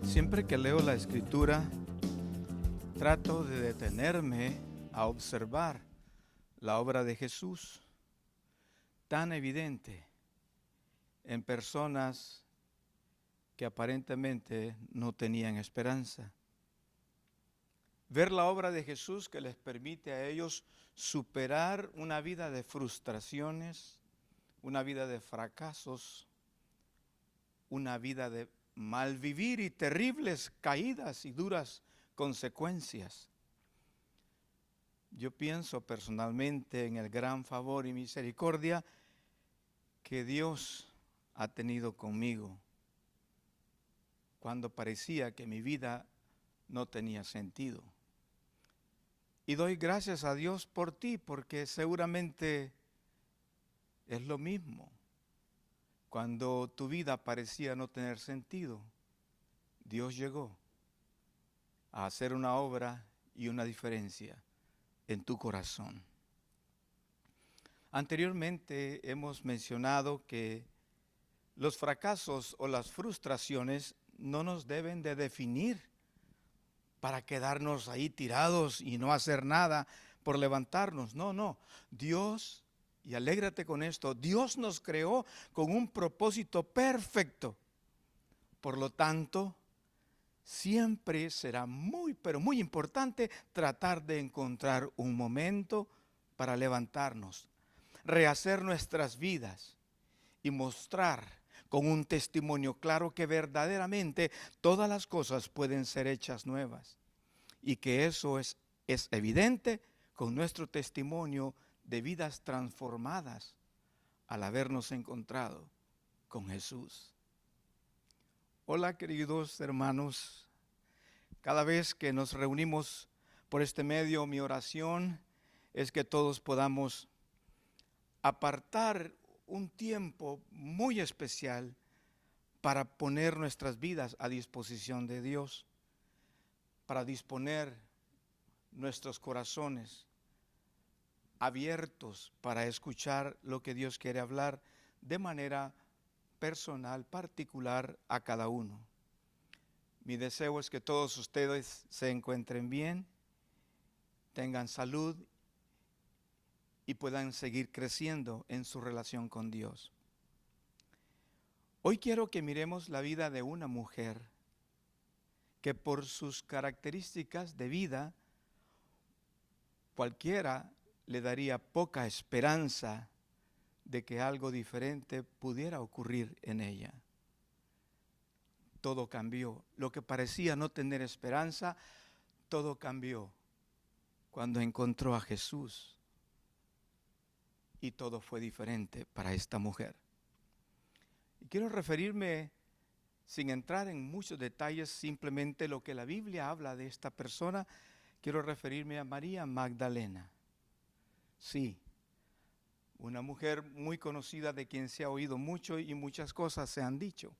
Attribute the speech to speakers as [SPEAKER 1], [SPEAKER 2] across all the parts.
[SPEAKER 1] Siempre que leo la Escritura, trato de detenerme a observar la obra de Jesús, tan evidente en personas que aparentemente no tenían esperanza. Ver la obra de Jesús que les permite a ellos superar una vida de frustraciones, una vida de fracasos, una vida de malvivir y terribles caídas y duras consecuencias. Yo pienso personalmente en el gran favor y misericordia que Dios ha tenido conmigo cuando parecía que mi vida no tenía sentido. Y doy gracias a Dios por ti, porque seguramente es lo mismo. Cuando tu vida parecía no tener sentido, Dios llegó a hacer una obra y una diferencia en tu corazón. Anteriormente hemos mencionado que los fracasos o las frustraciones no nos deben de definir para quedarnos ahí tirados y no hacer nada por levantarnos. No. Dios, y alégrate con esto, Dios nos creó con un propósito perfecto. Por lo tanto, siempre será pero muy importante tratar de encontrar un momento para levantarnos, rehacer nuestras vidas y mostrar con un testimonio claro que verdaderamente todas las cosas pueden ser hechas nuevas. Y que eso es evidente con nuestro testimonio de vidas transformadas al habernos encontrado con Jesús. Hola, queridos hermanos. Cada vez que nos reunimos por este medio, mi oración es que todos podamos apartar un tiempo muy especial para poner nuestras vidas a disposición de Dios, para disponer nuestros corazones abiertos para escuchar lo que Dios quiere hablar de manera personal, particular a cada uno. Mi deseo es que todos ustedes se encuentren bien, tengan salud y puedan seguir creciendo en su relación con Dios. Hoy quiero que miremos la vida de una mujer que por sus características de vida, cualquiera le daría poca esperanza de que algo diferente pudiera ocurrir en ella. Todo cambió. Lo que parecía no tener esperanza, todo cambió cuando encontró a Jesús. Y todo fue diferente para esta mujer. Y quiero referirme, sin entrar en muchos detalles, simplemente lo que la Biblia habla de esta persona. Quiero referirme a María Magdalena. Sí, una mujer muy conocida de quien se ha oído mucho y muchas cosas se han dicho.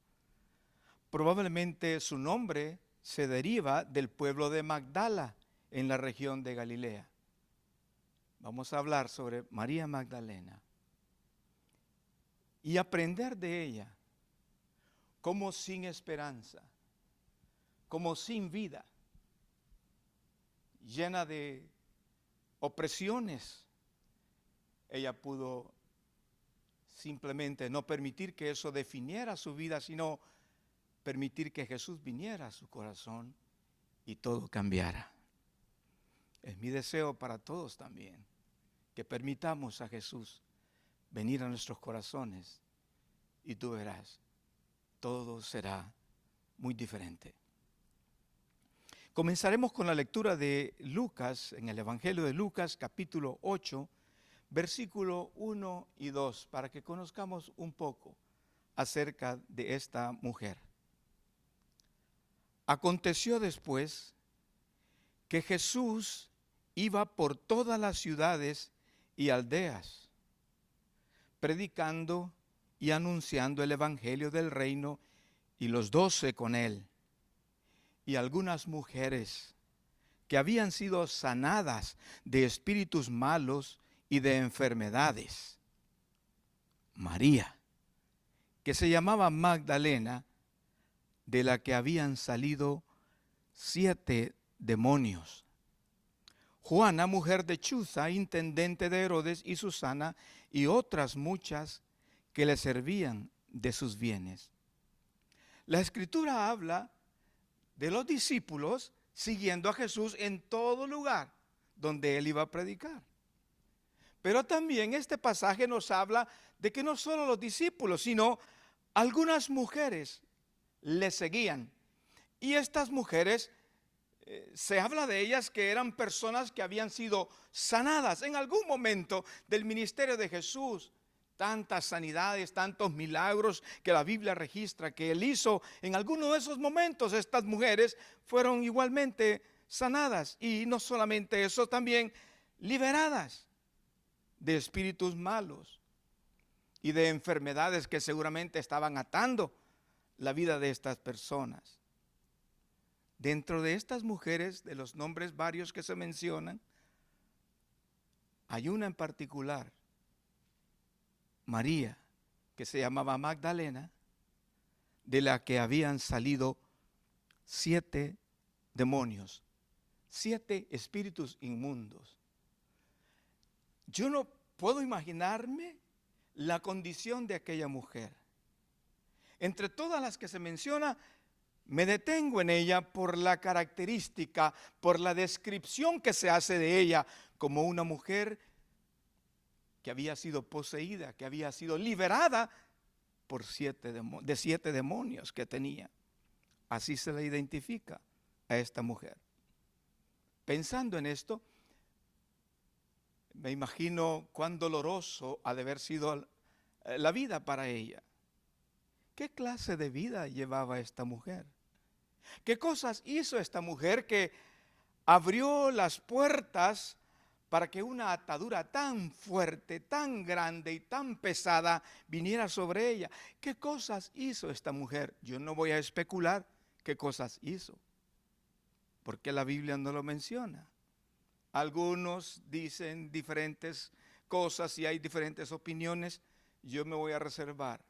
[SPEAKER 1] Probablemente su nombre se deriva del pueblo de Magdala en la región de Galilea. Vamos a hablar sobre María Magdalena y aprender de ella cómo sin esperanza, como sin vida, llena de opresiones, ella pudo simplemente no permitir que eso definiera su vida, sino permitir que Jesús viniera a su corazón y todo cambiara. Es mi deseo para todos también, que permitamos a Jesús venir a nuestros corazones y tú verás, todo será muy diferente. Comenzaremos con la lectura de Lucas, en el Evangelio de Lucas, capítulo 8, versículo 1 y 2, para que conozcamos un poco acerca de esta mujer. Aconteció después que Jesús iba por todas las ciudades y aldeas, predicando y anunciando el evangelio del reino, y los 12 con él, y algunas mujeres que habían sido sanadas de espíritus malos y de enfermedades. María, que se llamaba Magdalena, de la que habían salido 7 demonios. Juana, mujer de Chuza, intendente de Herodes, y Susana, y otras muchas que le servían de sus bienes. La Escritura habla de los discípulos siguiendo a Jesús en todo lugar donde él iba a predicar. Pero también este pasaje nos habla de que no solo los discípulos, sino algunas mujeres le seguían. Y estas mujeres, se habla de ellas que eran personas que habían sido sanadas en algún momento del ministerio de Jesús. Tantas sanidades, tantos milagros que la Biblia registra que él hizo. En alguno de esos momentos estas mujeres fueron igualmente sanadas. Y no solamente eso, también liberadas de espíritus malos y de enfermedades que seguramente estaban atando la vida de estas personas. Dentro de estas mujeres, de los nombres varios que se mencionan, hay una en particular, María, que se llamaba Magdalena, de la que habían salido 7 demonios, 7 espíritus inmundos. Yo no puedo imaginarme la condición de aquella mujer. Entre todas las que se menciona, me detengo en ella por la característica, por la descripción que se hace de ella como una mujer que había sido poseída, que había sido liberada por 7 demonios que tenía. Así se le identifica a esta mujer. Pensando en esto, me imagino cuán doloroso ha de haber sido la vida para ella. ¿Qué clase de vida llevaba esta mujer? ¿Qué cosas hizo esta mujer que abrió las puertas para que una atadura tan fuerte, tan grande y tan pesada viniera sobre ella? ¿Qué cosas hizo esta mujer? Yo no voy a especular qué cosas hizo, porque la Biblia no lo menciona. Algunos dicen diferentes cosas y hay diferentes opiniones. Yo me voy a reservar.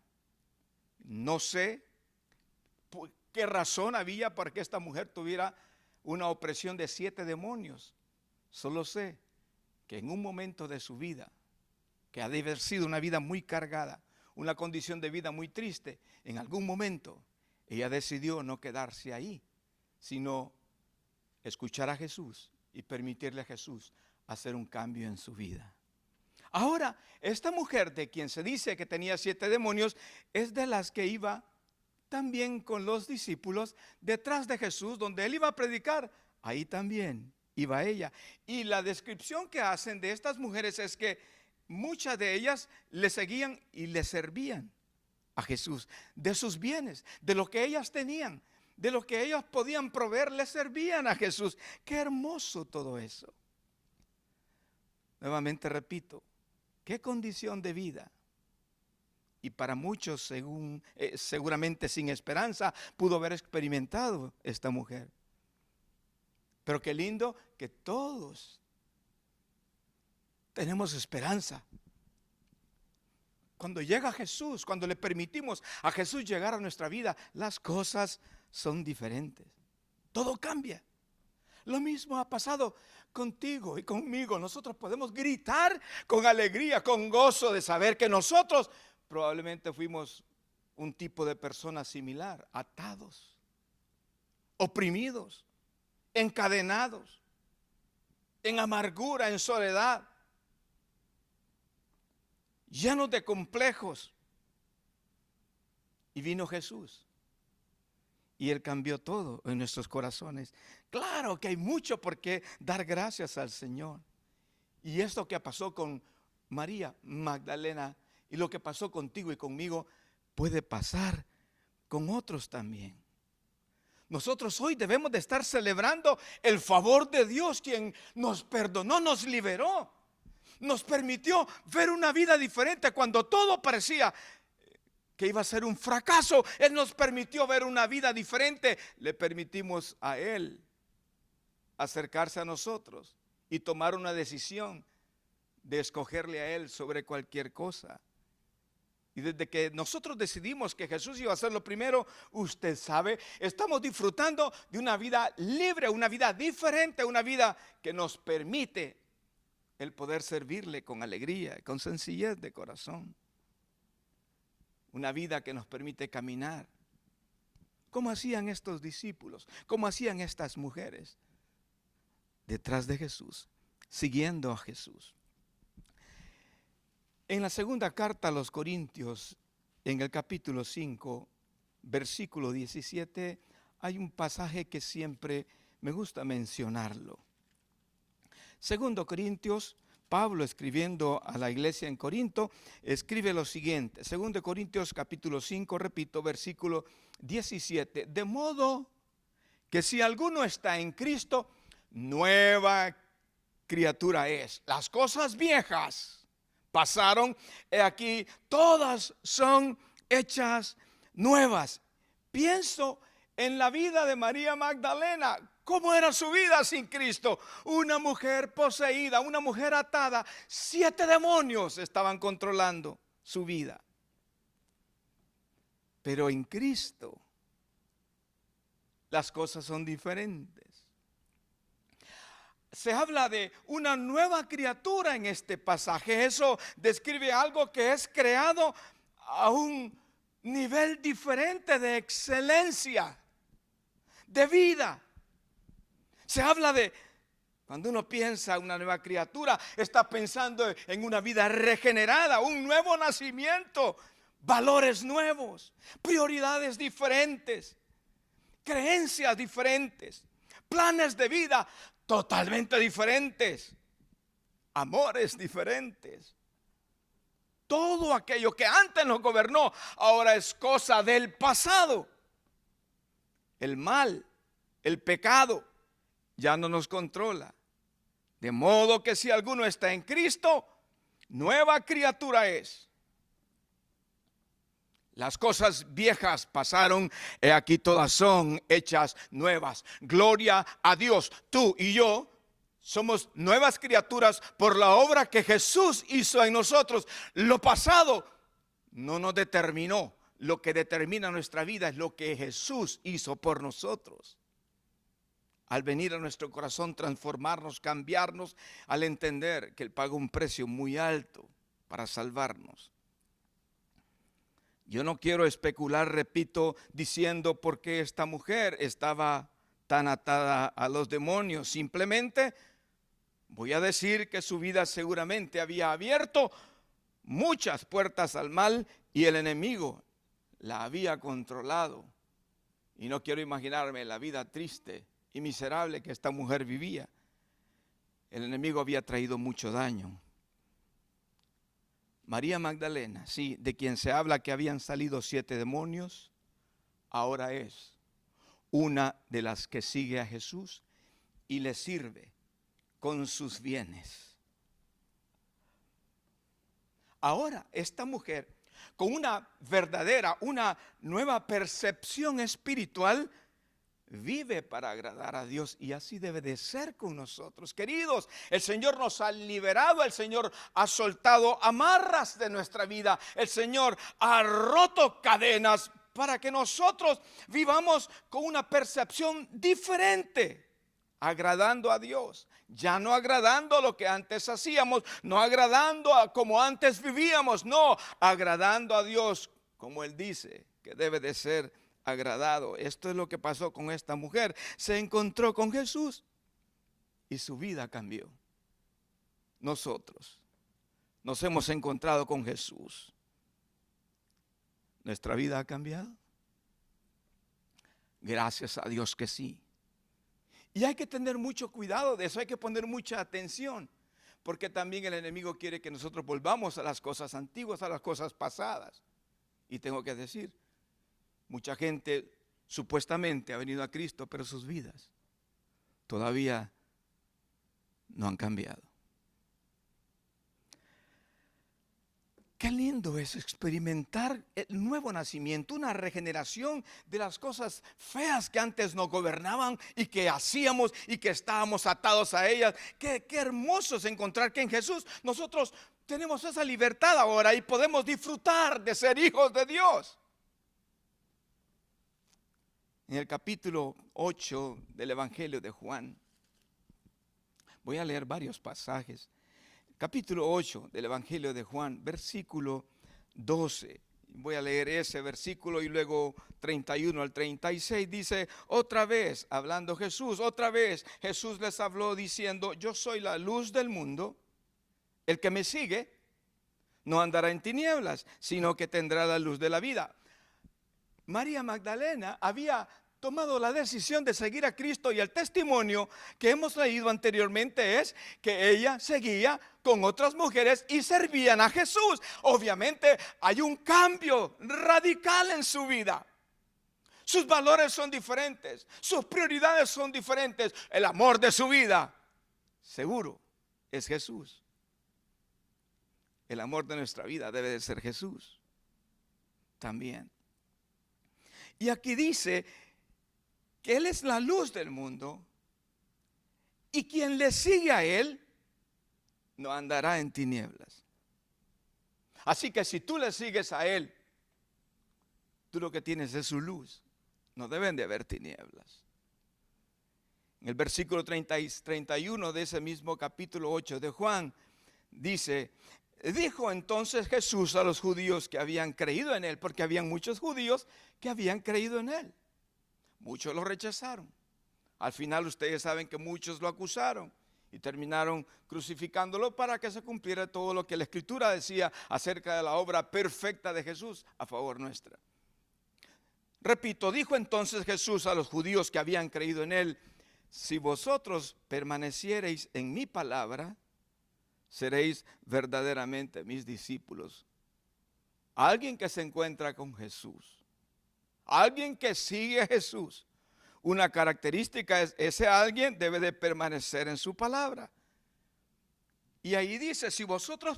[SPEAKER 1] No sé qué razón había para que esta mujer tuviera una opresión de 7 demonios. Solo sé que en un momento de su vida, que ha de haber sido una vida muy cargada, una condición de vida muy triste, en algún momento ella decidió no quedarse ahí, sino escuchar a Jesús y permitirle a Jesús hacer un cambio en su vida. Ahora, esta mujer de quien se dice que tenía 7 demonios, es de las que iba también con los discípulos detrás de Jesús, donde él iba a predicar, ahí también iba ella. Y la descripción que hacen de estas mujeres es que muchas de ellas le seguían y le servían a Jesús, de sus bienes, de lo que ellas tenían, de lo que ellos podían proveer, le servían a Jesús. Qué hermoso todo eso. Nuevamente repito, qué condición de vida. Y para muchos, seguramente sin esperanza, pudo haber experimentado esta mujer. Pero qué lindo que todos tenemos esperanza. Cuando llega Jesús, cuando le permitimos a Jesús llegar a nuestra vida, las cosas son diferentes. Todo cambia. Lo mismo ha pasado contigo y conmigo. Nosotros podemos gritar con alegría, con gozo de saber que nosotros probablemente fuimos un tipo de persona similar, atados, oprimidos, encadenados, en amargura, en soledad, llenos de complejos. Y vino Jesús y Él cambió todo en nuestros corazones. Claro que hay mucho por qué dar gracias al Señor. Y esto que pasó con María Magdalena y lo que pasó contigo y conmigo puede pasar con otros también. Nosotros hoy debemos de estar celebrando el favor de Dios, quien nos perdonó, nos liberó, nos permitió ver una vida diferente cuando todo parecía que iba a ser un fracaso. Él nos permitió ver una vida diferente. Le permitimos a Él acercarse a nosotros y tomar una decisión de escogerle a Él sobre cualquier cosa. Y desde que nosotros decidimos que Jesús iba a ser lo primero, usted sabe, estamos disfrutando de una vida libre, una vida diferente, una vida que nos permite el poder servirle con alegría, con sencillez de corazón. Una vida que nos permite caminar. ¿Cómo hacían estos discípulos? ¿Cómo hacían estas mujeres? Detrás de Jesús, siguiendo a Jesús. En la segunda carta a los Corintios, en el capítulo 5, versículo 17, hay un pasaje que siempre me gusta mencionarlo. Segundo Corintios, Pablo escribiendo a la iglesia en Corinto, escribe lo siguiente. Segundo Corintios capítulo 5, repito, versículo 17. De modo que si alguno está en Cristo, nueva criatura es. Las cosas viejas pasaron, he aquí, todas son hechas nuevas. Pienso en la vida de María Magdalena. ¿Cómo era su vida sin Cristo? Una mujer poseída, una mujer atada. 7 demonios estaban controlando su vida. Pero en Cristo las cosas son diferentes. Se habla de una nueva criatura en este pasaje. Eso describe algo que es creado a un nivel diferente de excelencia, de vida. Se habla de, cuando uno piensa en una nueva criatura, está pensando en una vida regenerada, un nuevo nacimiento, valores nuevos, prioridades diferentes, creencias diferentes, planes de vida totalmente diferentes, amores diferentes. Todo aquello que antes nos gobernó, ahora es cosa del pasado. El mal, el pecado, ya no nos controla. De modo que si alguno está en Cristo, nueva criatura es. Las cosas viejas pasaron, he aquí todas son hechas nuevas. Gloria a Dios. Tú y yo somos nuevas criaturas por la obra que Jesús hizo en nosotros. Lo pasado no nos determinó. Lo que determina nuestra vida es lo que Jesús hizo por nosotros. Al venir a nuestro corazón, transformarnos, cambiarnos, al entender que Él pagó un precio muy alto para salvarnos. Yo no quiero especular, repito, diciendo por qué esta mujer estaba tan atada a los demonios. Simplemente voy a decir que su vida seguramente había abierto muchas puertas al mal y el enemigo la había controlado. Y no quiero imaginarme la vida triste y miserable que esta mujer vivía. El enemigo había traído mucho daño. María Magdalena, sí, de quien se habla que habían salido 7 demonios, ahora es una de las que sigue a Jesús y le sirve con sus bienes. Ahora esta mujer, con una verdadera, una nueva percepción espiritual, vive para agradar a Dios, y así debe de ser con nosotros. Queridos, el Señor nos ha liberado, el Señor ha soltado amarras de nuestra vida, el Señor ha roto cadenas para que nosotros vivamos con una percepción diferente, agradando a Dios, ya no agradando lo que antes hacíamos, no agradando a como antes vivíamos, no, agradando a Dios como Él dice que debe de ser agradado. Esto es lo que pasó con esta mujer. Se encontró con Jesús y su vida cambió. Nosotros nos hemos encontrado con Jesús. ¿Nuestra vida ha cambiado? Gracias a Dios que sí. Y hay que tener mucho cuidado de eso, hay que poner mucha atención, porque también el enemigo quiere que nosotros volvamos a las cosas antiguas, a las cosas pasadas. Y tengo que decir, mucha gente supuestamente ha venido a Cristo, pero sus vidas todavía no han cambiado. Qué lindo es experimentar el nuevo nacimiento, una regeneración de las cosas feas que antes nos gobernaban y que hacíamos y que estábamos atados a ellas. Qué hermoso es encontrar que en Jesús nosotros tenemos esa libertad ahora y podemos disfrutar de ser hijos de Dios. En el capítulo 8 del Evangelio de Juan, voy a leer varios pasajes. Capítulo 8 del Evangelio de Juan, versículo 12. Voy a leer ese versículo y luego 31 al 36 dice, otra vez, hablando Jesús, otra vez Jesús les habló diciendo, yo soy la luz del mundo, el que me sigue no andará en tinieblas, sino que tendrá la luz de la vida. María Magdalena había tomado la decisión de seguir a Cristo y el testimonio que hemos leído anteriormente es que ella seguía con otras mujeres y servían a Jesús. Obviamente hay un cambio radical en su vida. Sus valores son diferentes, sus prioridades son diferentes. El amor de su vida, seguro, es Jesús. El amor de nuestra vida debe de ser Jesús también. Y aquí dice que Él es la luz del mundo y quien le sigue a Él no andará en tinieblas. Así que si tú le sigues a Él, tú lo que tienes es su luz. No deben de haber tinieblas. En el versículo 30 y 31 de ese mismo capítulo 8 de Juan dice, dijo entonces Jesús a los judíos que habían creído en Él, porque habían muchos judíos que habían creído en Él. Muchos lo rechazaron. Al final ustedes saben que muchos lo acusaron y terminaron crucificándolo para que se cumpliera todo lo que la Escritura decía acerca de la obra perfecta de Jesús a favor nuestra. Repito, dijo entonces Jesús a los judíos que habían creído en Él, si vosotros permaneciereis en mi palabra, seréis verdaderamente mis discípulos. Alguien que se encuentra con Jesús, alguien que sigue a Jesús, una característica es ese alguien debe de permanecer en su palabra. Y ahí dice, si vosotros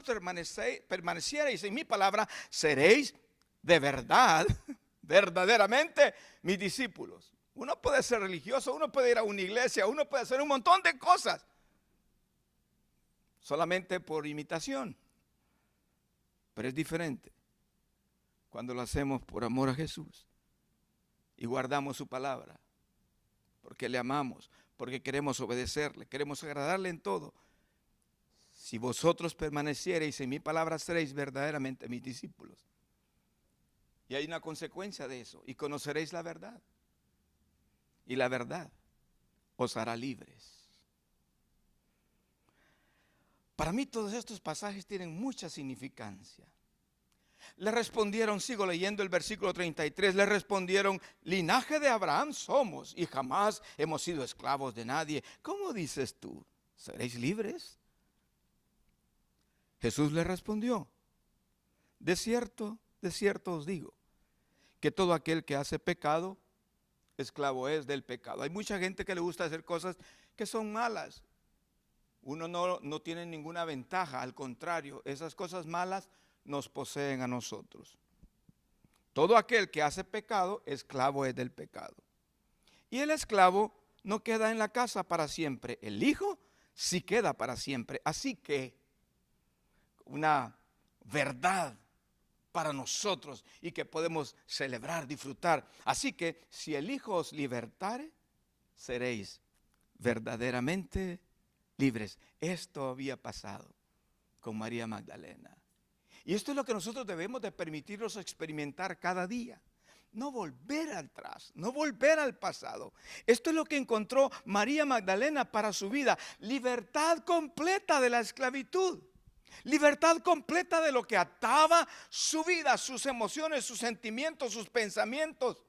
[SPEAKER 1] permaneciereis en mi palabra, seréis de verdad, verdaderamente mis discípulos. Uno puede ser religioso, uno puede ir a una iglesia, uno puede hacer un montón de cosas, solamente por imitación. Pero es diferente cuando lo hacemos por amor a Jesús y guardamos su palabra, porque le amamos, porque queremos obedecerle, queremos agradarle en todo. Si vosotros permaneciereis en mi palabra, seréis verdaderamente mis discípulos. Y hay una consecuencia de eso, y conoceréis la verdad. Y la verdad os hará libres. Para mí todos estos pasajes tienen mucha significancia. Le respondieron, sigo leyendo el versículo 33, le respondieron, linaje de Abraham somos y jamás hemos sido esclavos de nadie. ¿Cómo dices tú? ¿Seréis libres? Jesús le respondió, de cierto os digo, que todo aquel que hace pecado, esclavo es del pecado. Hay mucha gente que le gusta hacer cosas que son malas. Uno no tiene ninguna ventaja, al contrario, esas cosas malas nos poseen a nosotros. Todo aquel que hace pecado, esclavo es del pecado. Y el esclavo no queda en la casa para siempre, el hijo sí queda para siempre. Así que una verdad para nosotros y que podemos celebrar, disfrutar. Así que si el Hijo os libertare, seréis verdaderamente libres. Esto había pasado con María Magdalena. Y esto es lo que nosotros debemos de permitirnos experimentar cada día. No volver atrás, no volver al pasado. Esto es lo que encontró María Magdalena para su vida. Libertad completa de la esclavitud. Libertad completa de lo que ataba su vida, sus emociones, sus sentimientos, sus pensamientos.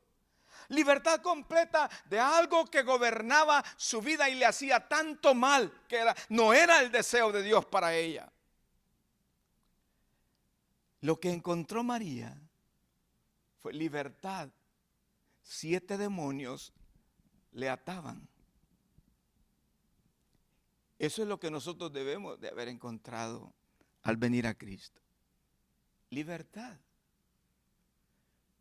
[SPEAKER 1] Libertad completa de algo que gobernaba su vida y le hacía tanto mal que no era el deseo de Dios para ella. Lo que encontró María fue libertad. 7 demonios le ataban. Eso es lo que nosotros debemos de haber encontrado al venir a Cristo. Libertad.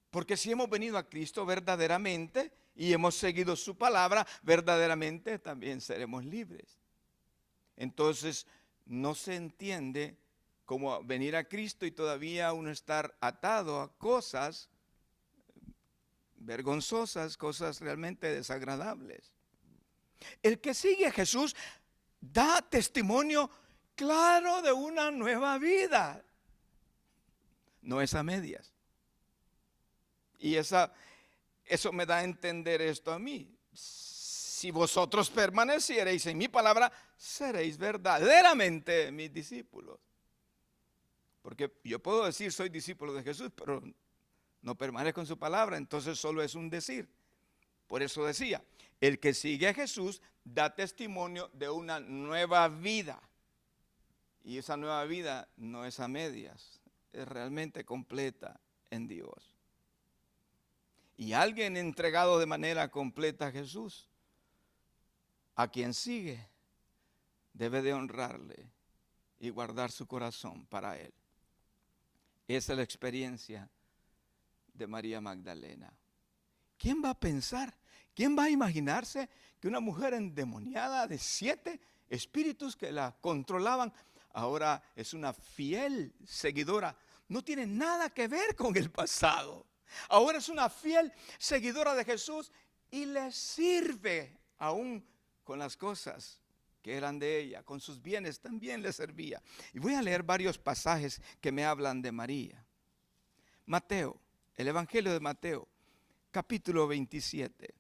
[SPEAKER 1] Porque si hemos venido a Cristo verdaderamente y hemos seguido su palabra, verdaderamente también seremos libres. Entonces no se entiende como venir a Cristo y todavía uno estar atado a cosas vergonzosas, cosas realmente desagradables. El que sigue a Jesús da testimonio claro de una nueva vida. No es a medias. Y eso me da a entender esto a mí. Si vosotros permaneciereis en mi palabra, seréis verdaderamente mis discípulos. Porque yo puedo decir soy discípulo de Jesús, pero no permanezco en su palabra, entonces solo es un decir. Por eso decía, el que sigue a Jesús da testimonio de una nueva vida. Y esa nueva vida no es a medias, es realmente completa en Dios. Y alguien entregado de manera completa a Jesús, a quien sigue, debe de honrarle y guardar su corazón para él. Esa es la experiencia de María Magdalena. ¿Quién va a pensar? ¿Quién va a imaginarse que una mujer endemoniada de 7 espíritus que la controlaban, ahora es una fiel seguidora? No tiene nada que ver con el pasado. Ahora es una fiel seguidora de Jesús y le sirve aún con las cosas que eran de ella, con sus bienes también le servía. Y voy a leer varios pasajes que me hablan de María. Mateo, el Evangelio de Mateo, capítulo 27.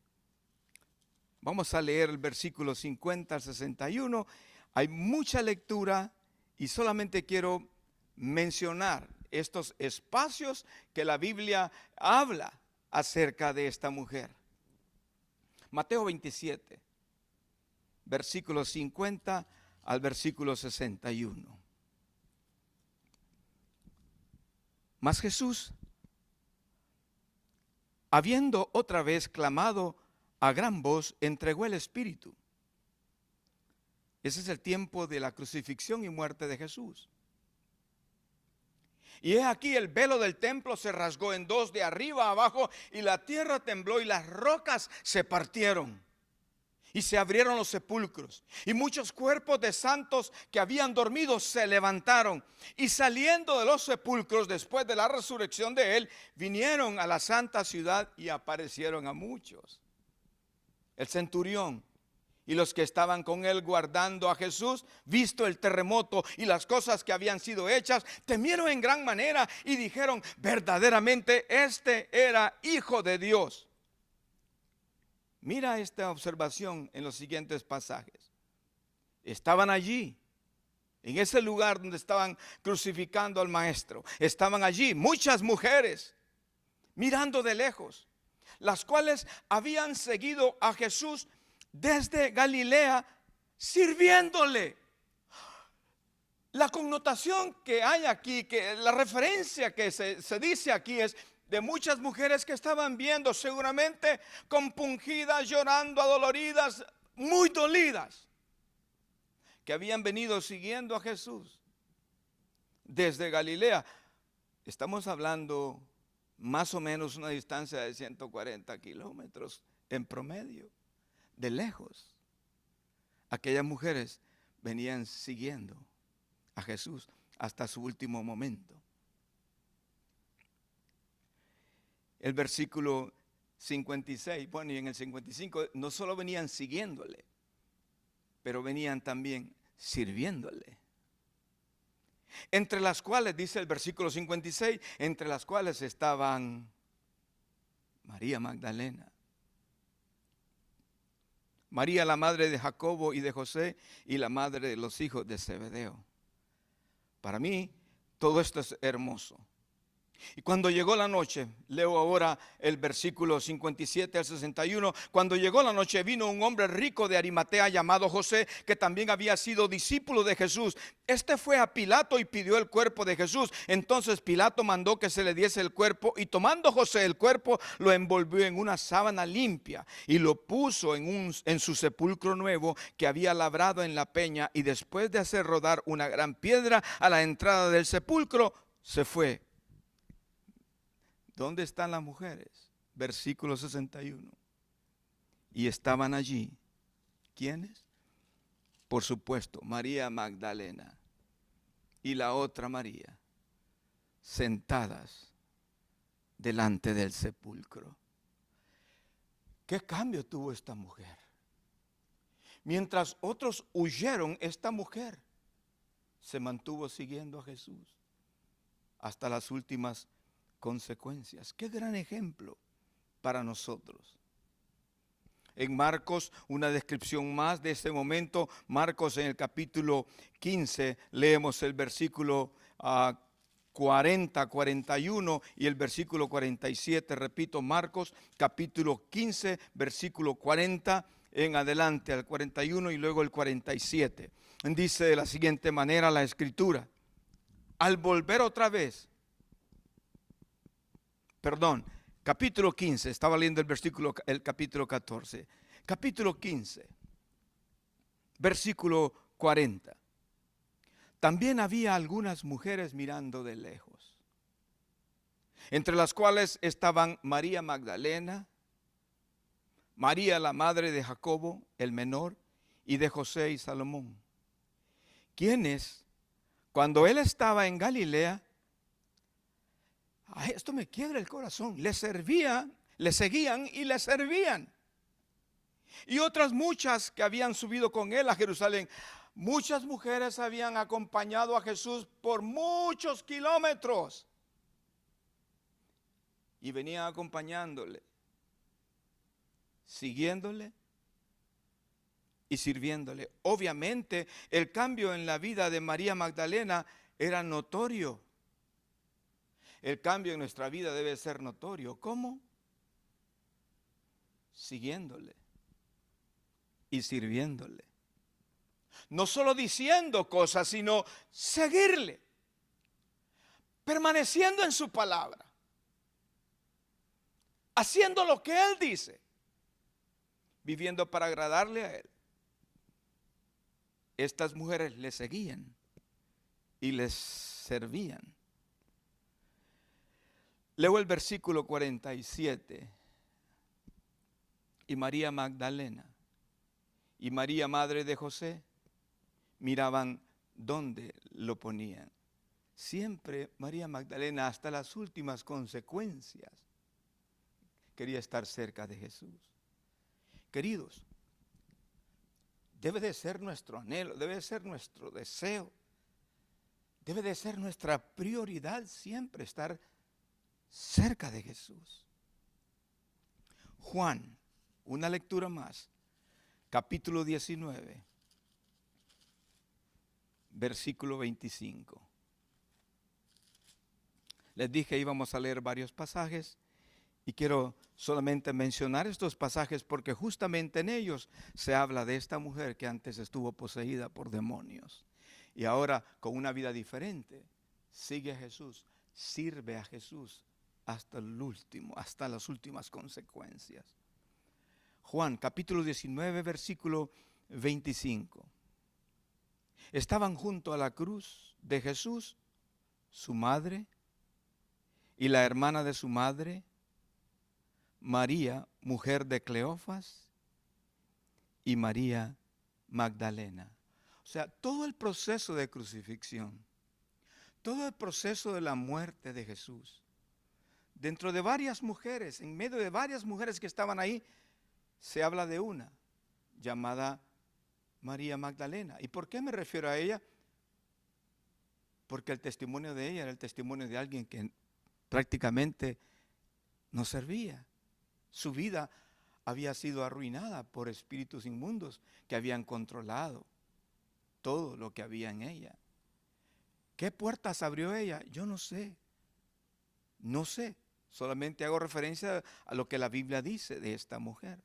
[SPEAKER 1] Vamos a leer el versículo 50 al 61. Hay mucha lectura y solamente quiero mencionar estos espacios que la Biblia habla acerca de esta mujer. Mateo 27, versículo 50 al versículo 61. Mas Jesús, habiendo otra vez clamado a gran voz, entregó el Espíritu. Ese es el tiempo de la crucifixión y muerte de Jesús. Y es aquí el velo del templo se rasgó en dos de arriba a abajo, y la tierra tembló y las rocas se partieron. Y se abrieron los sepulcros, y muchos cuerpos de santos que habían dormido se levantaron, y saliendo de los sepulcros después de la resurrección de él, vinieron a la santa ciudad y aparecieron a muchos. El centurión y los que estaban con él guardando a Jesús, visto el terremoto y las cosas que habían sido hechas, temieron en gran manera y dijeron: verdaderamente este era Hijo de Dios. Mira esta observación en los siguientes pasajes. Estaban allí, en ese lugar donde estaban crucificando al maestro. Estaban allí muchas mujeres mirando de lejos, las cuales habían seguido a Jesús desde Galilea sirviéndole. La connotación que hay aquí, que la referencia que se dice aquí es de muchas mujeres que estaban viendo, seguramente compungidas, llorando, adoloridas, muy dolidas, que habían venido siguiendo a Jesús desde Galilea. Estamos hablando más o menos una distancia de 140 kilómetros en promedio, de lejos. Aquellas mujeres venían siguiendo a Jesús hasta su último momento. El versículo 56, bueno, y en el 55 no solo venían siguiéndole, pero venían también sirviéndole. Entre las cuales, dice el versículo 56, entre las cuales estaban María Magdalena, María la madre de Jacobo y de José, y la madre de los hijos de Zebedeo. Para mí todo esto es hermoso. Y cuando llegó la noche, leo ahora el versículo 57 al 61, cuando llegó la noche vino un hombre rico de Arimatea llamado José, que también había sido discípulo de Jesús. Este fue a Pilato y pidió el cuerpo de Jesús. Entonces Pilato mandó que se le diese el cuerpo, y tomando José el cuerpo, lo envolvió en una sábana limpia y lo puso en su sepulcro nuevo que había labrado en la peña, y después de hacer rodar una gran piedra a la entrada del sepulcro, se fue. ¿Dónde están las mujeres? Versículo 61. Y estaban allí, ¿quiénes? Por supuesto, María Magdalena y la otra María sentadas delante del sepulcro. ¿Qué cambio tuvo esta mujer? Mientras otros huyeron, esta mujer se mantuvo siguiendo a Jesús hasta las últimas consecuencias. Qué gran ejemplo para nosotros. En Marcos, una descripción más de este momento. Marcos, en el capítulo 15, leemos el versículo 40, 41 y el versículo 47. Repito, Marcos capítulo 15, versículo 40 en adelante, al 41 y luego el 47. Dice de la siguiente manera la escritura: al volver otra vez, capítulo 15, estaba leyendo el capítulo 14. Capítulo 15, versículo 40. También había algunas mujeres mirando de lejos, entre las cuales estaban María Magdalena, María la madre de Jacobo el menor y de José y Salomón, quienes, cuando él estaba en Galilea, esto me quiebra el corazón, le seguían y le servían. Y otras muchas que habían subido con él a Jerusalén. Muchas mujeres habían acompañado a Jesús por muchos kilómetros y venían acompañándole, siguiéndole y sirviéndole. Obviamente el cambio en la vida de María Magdalena era notorio. El cambio en nuestra vida debe ser notorio. ¿Cómo? Siguiéndole y sirviéndole. No solo diciendo cosas, sino seguirle, permaneciendo en su palabra, haciendo lo que él dice, viviendo para agradarle a él. Estas mujeres le seguían y les servían. Leo el versículo 47. Y María Magdalena y María madre de José miraban dónde lo ponían. Siempre María Magdalena, hasta las últimas consecuencias, quería estar cerca de Jesús. Queridos, debe de ser nuestro anhelo, debe de ser nuestro deseo, debe de ser nuestra prioridad siempre estar cerca de Jesús. Juan, una lectura más, capítulo 19, versículo 25. Les dije íbamos a leer varios pasajes y quiero solamente mencionar estos pasajes porque justamente en ellos se habla de esta mujer que antes estuvo poseída por demonios y ahora con una vida diferente sigue a Jesús, sirve a Jesús hasta el último, hasta las últimas consecuencias. Juan capítulo 19 versículo 25. Estaban junto a la cruz de Jesús su madre y la hermana de su madre, María, mujer de Cleofas, y María Magdalena. O sea, todo el proceso de crucifixión, todo el proceso de la muerte de Jesús, dentro de varias mujeres, en medio de varias mujeres que estaban ahí, se habla de una llamada María Magdalena. ¿Y por qué me refiero a ella? Porque el testimonio de ella era el testimonio de alguien que prácticamente no servía. Su vida había sido arruinada por espíritus inmundos que habían controlado todo lo que había en ella. ¿Qué puertas abrió ella? Yo no sé. No sé. Solamente hago referencia a lo que la Biblia dice de esta mujer.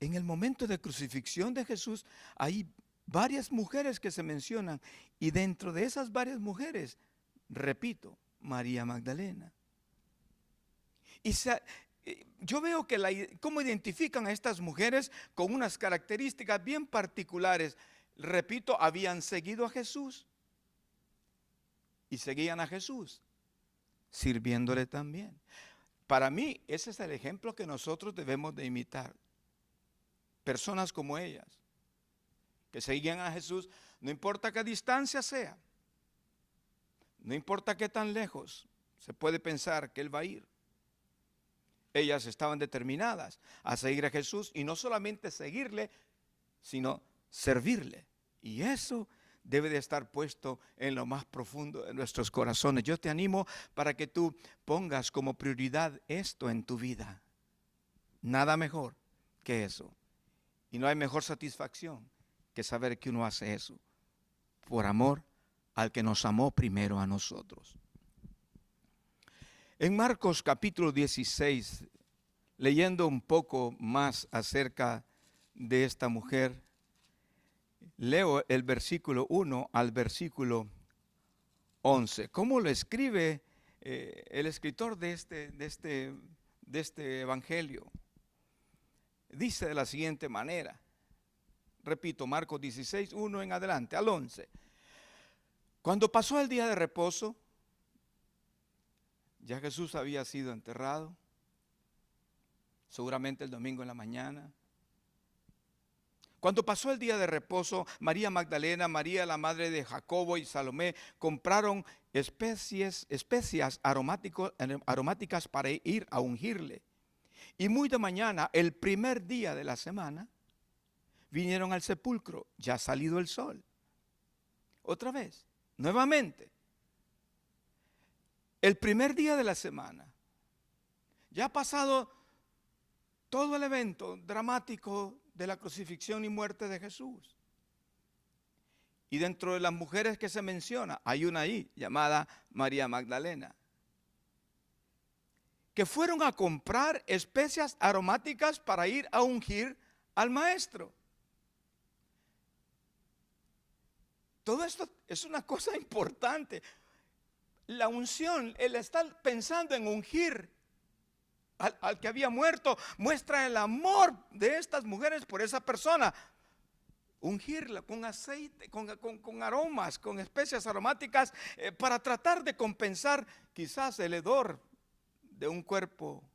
[SPEAKER 1] En el momento de crucifixión de Jesús hay varias mujeres que se mencionan y dentro de esas varias mujeres, repito, María Magdalena. Y yo veo que cómo identifican a estas mujeres con unas características bien particulares. Repito, habían seguido a Jesús y seguían a Jesús, sirviéndole también. Para mí, ese es el ejemplo que nosotros debemos de imitar. Personas como ellas, que seguían a Jesús, no importa qué distancia sea, No importa qué tan lejos se puede pensar que Él va a ir. Ellas estaban determinadas a seguir a Jesús y no solamente seguirle, sino servirle. Y eso debe de estar puesto en lo más profundo de nuestros corazones. Yo te animo para que tú pongas como prioridad esto en tu vida. Nada mejor que eso. Y no hay mejor satisfacción que saber que uno hace eso por amor al que nos amó primero a nosotros. En Marcos capítulo 16, leyendo un poco más acerca de esta mujer, leo el versículo 1 al versículo 11. ¿Cómo lo escribe el escritor de este evangelio? Dice de la siguiente manera. Repito, Marcos 16, 1 en adelante, al 11. Cuando pasó el día de reposo, ya Jesús había sido enterrado, seguramente el domingo en la mañana. Cuando pasó el día de reposo, María Magdalena, María la madre de Jacobo y Salomé compraron especias aromáticas para ir a ungirle. Y muy de mañana, el primer día de la semana, vinieron al sepulcro, ya salido el sol. Otra vez, nuevamente. El primer día de la semana, ya ha pasado todo el evento dramático de la crucifixión y muerte de Jesús. Y dentro de las mujeres que se menciona, hay una ahí llamada María Magdalena, que fueron a comprar especias aromáticas para ir a ungir al maestro. Todo esto es una cosa importante. La unción, el estar pensando en ungir al que había muerto, muestra el amor de estas mujeres por esa persona. Ungirla con aceite, con aromas, con especias aromáticas, para tratar de compensar quizás el hedor de un cuerpo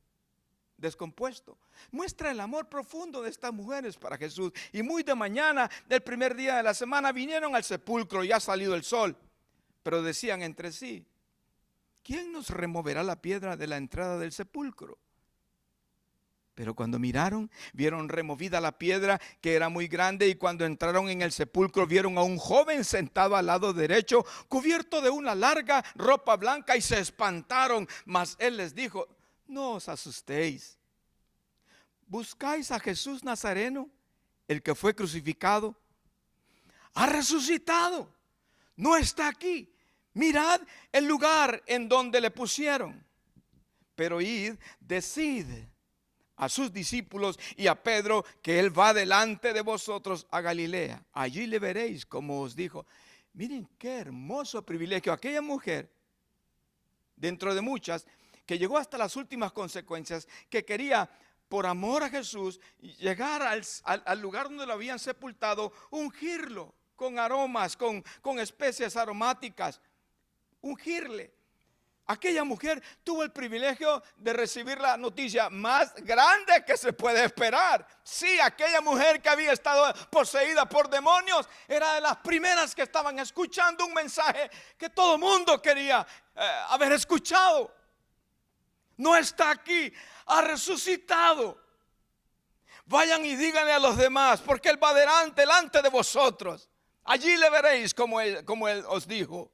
[SPEAKER 1] descompuesto. Muestra el amor profundo de estas mujeres para Jesús. Y muy de mañana del primer día de la semana vinieron al sepulcro, ya ha salido el sol, pero decían entre sí: ¿quién nos removerá la piedra de la entrada del sepulcro? Pero cuando miraron, vieron removida la piedra, que era muy grande, y cuando entraron en el sepulcro vieron a un joven sentado al lado derecho, cubierto de una larga ropa blanca, y se espantaron. Mas él les dijo: no os asustéis. ¿Buscáis a Jesús Nazareno, el que fue crucificado? Ha resucitado, no está aquí. Mirad el lugar en donde le pusieron. Pero id, decid a sus discípulos y a Pedro que él va delante de vosotros a Galilea. Allí le veréis como os dijo. Miren qué hermoso privilegio. Aquella mujer, dentro de muchas, que llegó hasta las últimas consecuencias, que quería, por amor a Jesús, llegar al lugar donde lo habían sepultado, ungirlo con aromas, con especias aromáticas, ungirle. Aquella mujer tuvo el privilegio de recibir la noticia más grande que se puede esperar. Sí, aquella mujer que había estado poseída por demonios era de las primeras que estaban escuchando un mensaje que todo el mundo quería haber escuchado. No está aquí, ha resucitado. Vayan y díganle a los demás, porque Él va delante de vosotros. Allí le veréis como él os dijo.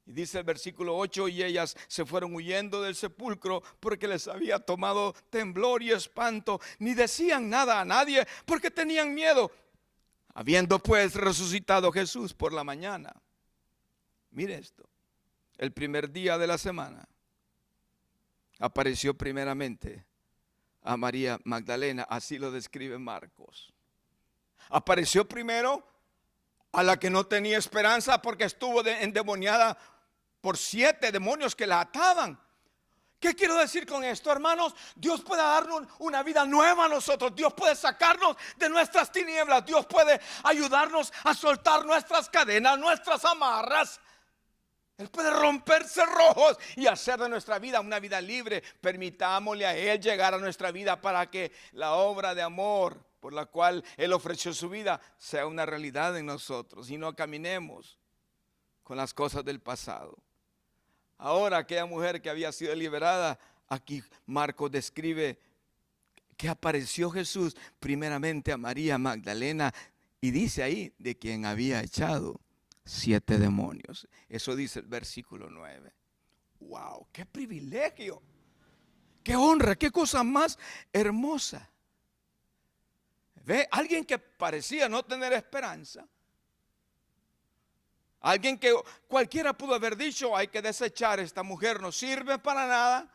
[SPEAKER 1] Y dice el versículo 8: y ellas se fueron huyendo del sepulcro porque les había tomado temblor y espanto. Ni decían nada a nadie porque tenían miedo. Habiendo pues resucitado Jesús por la mañana. Mire esto. El primer día de la semana apareció primeramente a María Magdalena. Así lo describe Marcos. Apareció primero a la que no tenía esperanza porque estuvo endemoniada por 7 demonios que la ataban. ¿Qué quiero decir con esto, hermanos? Dios puede darnos una vida nueva a nosotros. Dios puede sacarnos de nuestras tinieblas. Dios puede ayudarnos a soltar nuestras cadenas, nuestras amarras. Él puede romper cerrojos y hacer de nuestra vida una vida libre. Permitámosle a Él llegar a nuestra vida para que la obra de amor por la cual Él ofreció su vida sea una realidad en nosotros y no caminemos con las cosas del pasado. Ahora aquella mujer que había sido liberada, aquí Marcos describe que apareció Jesús primeramente a María Magdalena y dice ahí de quien había echado 7 demonios. Eso dice el versículo 9. ¡Wow! ¡Qué privilegio! ¡Qué honra! ¡Qué cosa más hermosa! ¿Ve? Alguien que parecía no tener esperanza. Alguien que cualquiera pudo haber dicho, hay que desechar, esta mujer no sirve para nada.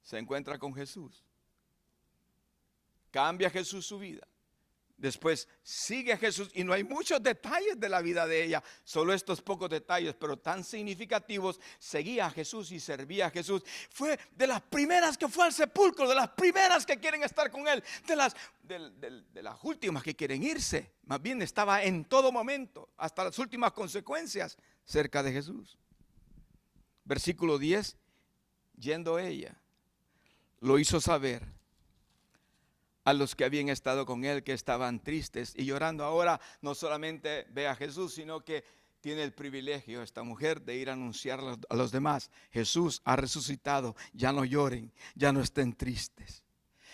[SPEAKER 1] Se encuentra con Jesús. Cambia Jesús su vida. Después sigue a Jesús y no hay muchos detalles de la vida de ella, solo estos pocos detalles, pero tan significativos. Seguía a Jesús y servía a Jesús. Fue de las primeras que fue al sepulcro, de las primeras que quieren estar con él, de las últimas que quieren irse. Más bien estaba en todo momento, hasta las últimas consecuencias, cerca de Jesús. Versículo 10, yendo ella, lo hizo saber a los que habían estado con él, que estaban tristes y llorando. Ahora no solamente ve a Jesús, sino que tiene el privilegio esta mujer de ir a anunciar a los demás: Jesús ha resucitado, ya no lloren, ya no estén tristes.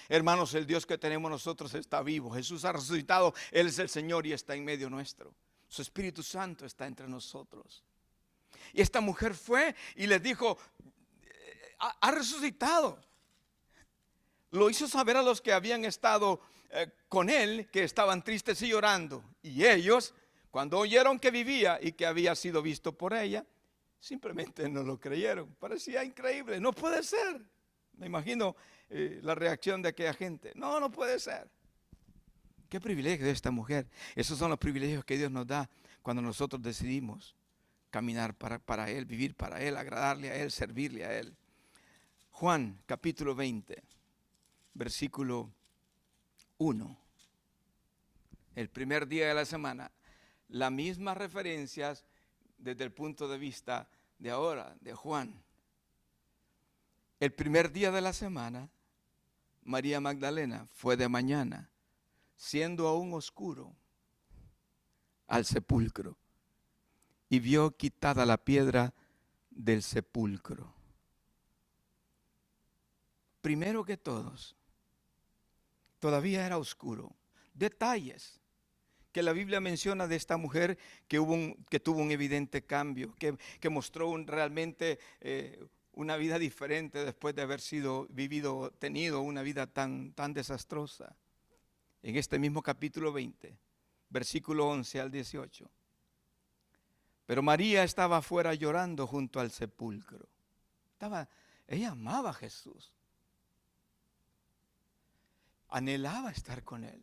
[SPEAKER 1] Hermanos, el Dios que tenemos nosotros está vivo. Jesús ha resucitado, Él es el Señor y está en medio nuestro. Su Espíritu Santo está entre nosotros. Y esta mujer fue y les dijo: ha resucitado. Lo hizo saber a los que habían estado con él, que estaban tristes y llorando. Y ellos, cuando oyeron que vivía y que había sido visto por ella, simplemente no lo creyeron. Parecía increíble. No puede ser. Me imagino la reacción de aquella gente. No, no puede ser. Qué privilegio de esta mujer. Esos son los privilegios que Dios nos da cuando nosotros decidimos caminar para Él, vivir para Él, agradarle a Él, servirle a Él. Juan capítulo 20. Versículo 1. El primer día de la semana. Las mismas referencias desde el punto de vista de ahora, de Juan. El primer día de la semana, María Magdalena fue de mañana, siendo aún oscuro, al sepulcro, y vio quitada la piedra del sepulcro. Primero que todos, todavía era oscuro. Detalles que la Biblia menciona de esta mujer que tuvo un evidente cambio, que mostró realmente una vida diferente después de haber tenido una vida tan desastrosa. En este mismo capítulo 20, versículo 11 al 18. Pero María estaba afuera llorando junto al sepulcro. Ella amaba a Jesús. Anhelaba estar con Él.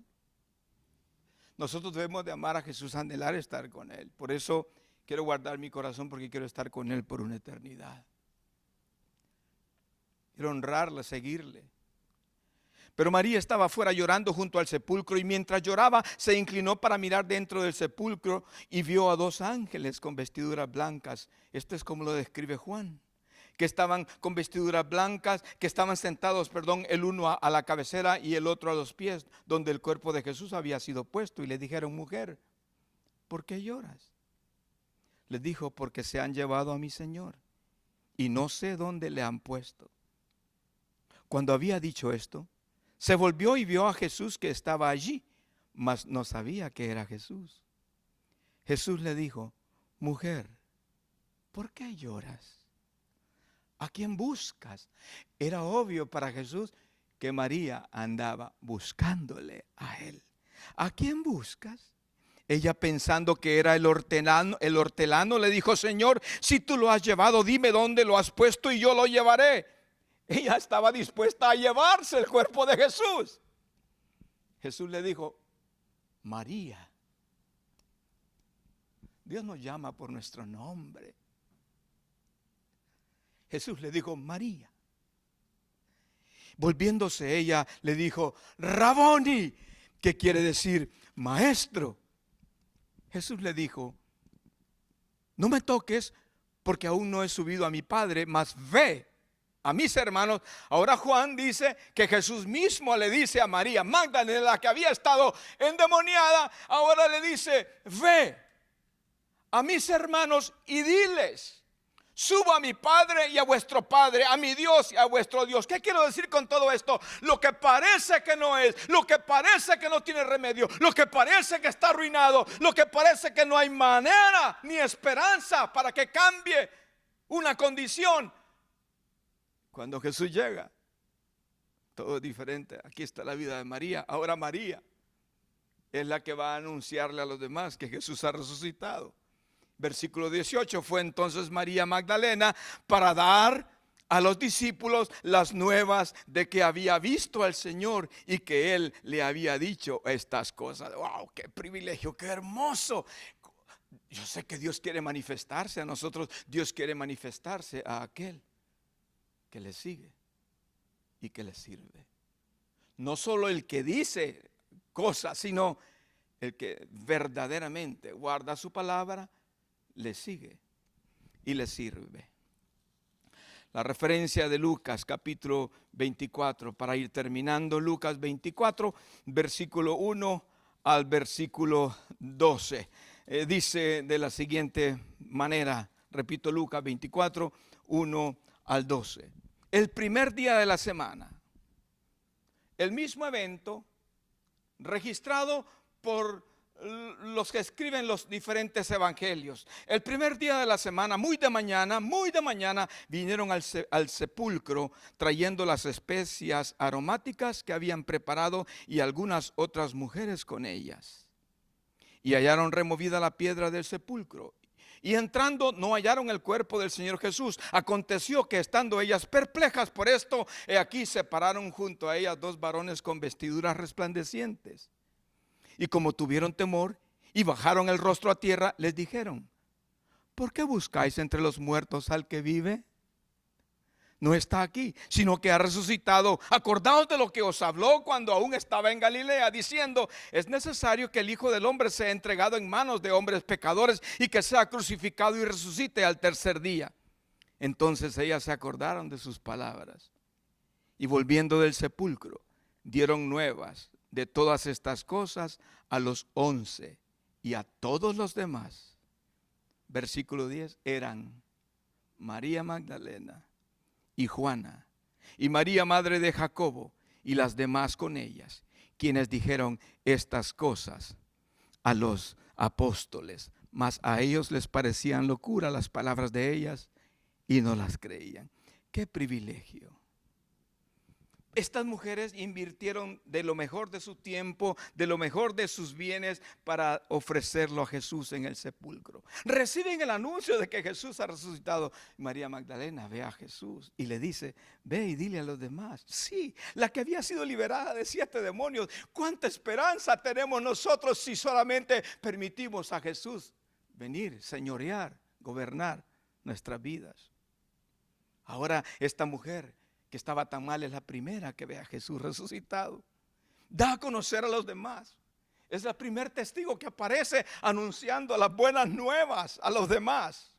[SPEAKER 1] Nosotros debemos de amar a Jesús, anhelar estar con Él. Por eso quiero guardar mi corazón, porque quiero estar con Él por una eternidad. Quiero honrarle, seguirle. Pero María estaba afuera llorando junto al sepulcro, y mientras lloraba se inclinó para mirar dentro del sepulcro y vio a 2 ángeles con vestiduras blancas. Esto es como lo describe Juan. Que estaban con vestiduras blancas, que estaban sentados, el uno a la cabecera y el otro a los pies, donde el cuerpo de Jesús había sido puesto. Y le dijeron: mujer, ¿por qué lloras? Les dijo: porque se han llevado a mi Señor y no sé dónde le han puesto. Cuando había dicho esto, se volvió y vio a Jesús que estaba allí, mas no sabía que era Jesús. Jesús le dijo: mujer, ¿por qué lloras? ¿A quién buscas? Era obvio para Jesús que María andaba buscándole a Él. ¿A quién buscas? Ella, pensando que era el hortelano, le dijo: Señor, si tú lo has llevado, dime dónde lo has puesto y yo lo llevaré. Ella estaba dispuesta a llevarse el cuerpo de Jesús. Jesús le dijo: María. Dios nos llama por nuestro nombre. Jesús le dijo: María. Volviéndose ella, le dijo: Raboni, que quiere decir maestro. Jesús le dijo: no me toques, porque aún no he subido a mi Padre, mas ve a mis hermanos. Ahora Juan dice que Jesús mismo le dice a María Magdalena, la que había estado endemoniada, ahora le dice: ve a mis hermanos y diles: subo a mi Padre y a vuestro Padre, a mi Dios y a vuestro Dios. ¿Qué quiero decir con todo esto? Lo que parece que no es, lo que parece que no tiene remedio, lo que parece que está arruinado, lo que parece que no hay manera ni esperanza para que cambie una condición. Cuando Jesús llega, todo es diferente. Aquí está la vida de María. Ahora María es la que va a anunciarle a los demás que Jesús ha resucitado. Versículo 18: fue entonces María Magdalena para dar a los discípulos las nuevas de que había visto al Señor y que Él le había dicho estas cosas. ¡Wow! ¡Qué privilegio! ¡Qué hermoso! Yo sé que Dios quiere manifestarse a nosotros. Dios quiere manifestarse a aquel que le sigue y que le sirve. No solo el que dice cosas, sino el que verdaderamente guarda su palabra, le sigue y le sirve. La referencia de Lucas capítulo 24, para ir terminando, Lucas 24, versículo 1 al versículo 12. Dice de la siguiente manera, repito, Lucas 24, 1 al 12. El primer día de la semana, el mismo evento registrado por los que escriben los diferentes evangelios. El primer día de la semana, muy de mañana, vinieron al sepulcro trayendo las especias aromáticas que habían preparado y algunas otras mujeres con ellas. Y hallaron removida la piedra del sepulcro. Y entrando no hallaron el cuerpo del Señor Jesús. Aconteció que estando ellas perplejas por esto, he aquí se pararon junto a ellas dos varones con vestiduras resplandecientes. Y como tuvieron temor y bajaron el rostro a tierra, les dijeron: ¿por qué buscáis entre los muertos al que vive? No está aquí, sino que ha resucitado. Acordaos de lo que os habló cuando aún estaba en Galilea, diciendo: es necesario que el Hijo del Hombre sea entregado en manos de hombres pecadores y que sea crucificado y resucite al tercer día. Entonces ellas se acordaron de sus palabras y volviendo del sepulcro dieron nuevas de todas estas cosas a los 11 y a todos los demás. Versículo 10, eran María Magdalena y Juana y María madre de Jacobo y las demás con ellas, quienes dijeron estas cosas a los apóstoles, mas a ellos les parecían locura las palabras de ellas y no las creían. ¡Qué privilegio! Estas mujeres invirtieron de lo mejor de su tiempo, de lo mejor de sus bienes para ofrecerlo a Jesús en el sepulcro. Reciben el anuncio de que Jesús ha resucitado. María Magdalena ve a Jesús y le dice: ve y dile a los demás. Sí, la que había sido liberada de 7 demonios. ¿Cuánta esperanza tenemos nosotros si solamente permitimos a Jesús venir, señorear, gobernar nuestras vidas? Ahora esta mujer que estaba tan mal es la primera que ve a Jesús resucitado. Da a conocer a los demás. Es el primer testigo que aparece anunciando las buenas nuevas a los demás,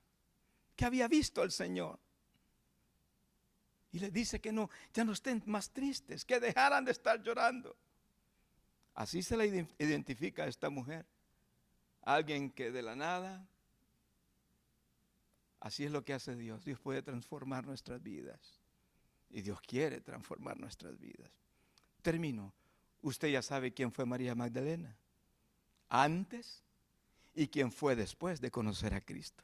[SPEAKER 1] que había visto al Señor. Y les dice que no, ya no estén más tristes, que dejaran de estar llorando. Así se la identifica a esta mujer. Alguien que de la nada, así es lo que hace Dios. Dios puede transformar nuestras vidas. Y Dios quiere transformar nuestras vidas. Termino. Usted ya sabe quién fue María Magdalena antes y quién fue después de conocer a Cristo.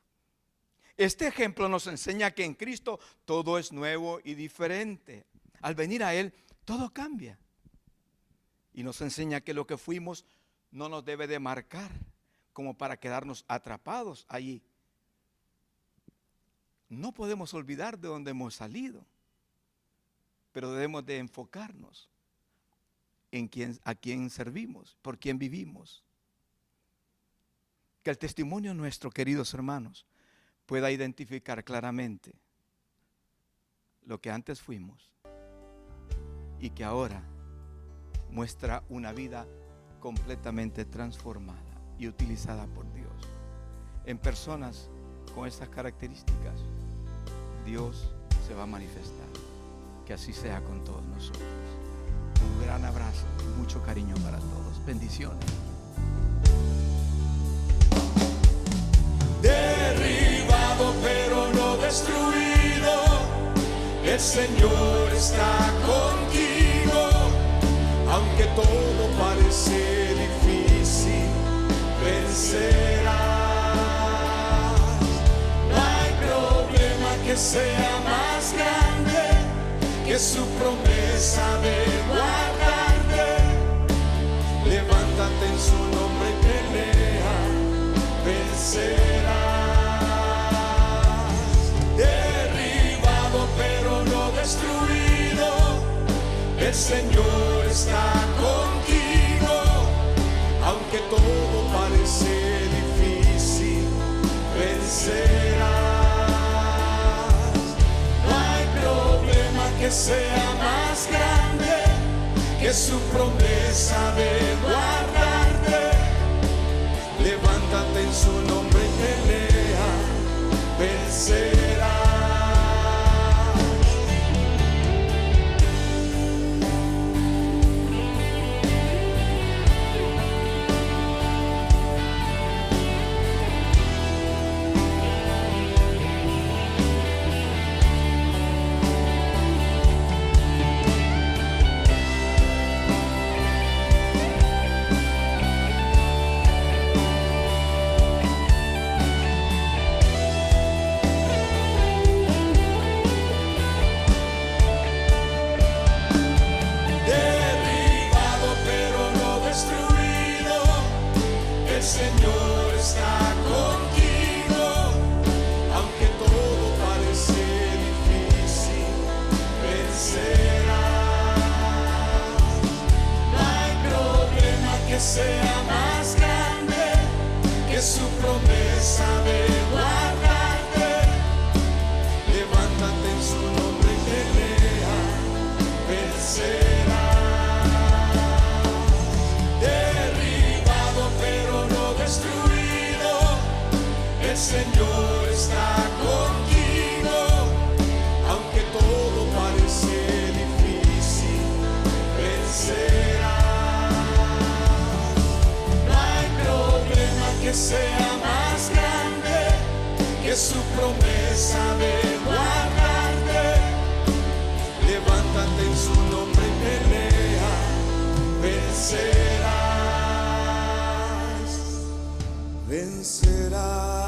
[SPEAKER 1] Este ejemplo nos enseña que en Cristo todo es nuevo y diferente. Al venir a Él, todo cambia. Y nos enseña que lo que fuimos no nos debe de marcar como para quedarnos atrapados allí. No podemos olvidar de dónde hemos salido, pero debemos de enfocarnos en a quién servimos, por quién vivimos. Que el testimonio nuestro, queridos hermanos, pueda identificar claramente lo que antes fuimos y que ahora muestra una vida completamente transformada y utilizada por Dios. En personas con estas características, Dios se va a manifestar. Que así sea con todos nosotros. Un gran abrazo y mucho cariño para todos. Bendiciones.
[SPEAKER 2] el Señor está contigo, aunque todo parece difícil, vencerás. No hay problema que sea más grande que su promesa de guardarte. Levántate en su nombre y pelea, vencerás. Derribado pero no destruido, el Señor está contigo, aunque todo parece difícil, vencerás. No hay problema que sea más grande que su promesa de guardarte. Levántate en su nombre y pelea, vencerás. El Señor está contigo, aunque todo parece difícil, vencerás. No hay problema que sea más grande que su promesa de guardarte. Levántate en su nombre y pelea, vencerás. El Señor está contigo, aunque todo parece difícil, vencerás. No hay problema que sea más grande que su promesa de guardarte. Levántate en su nombre y pelea, vencerás, vencerás.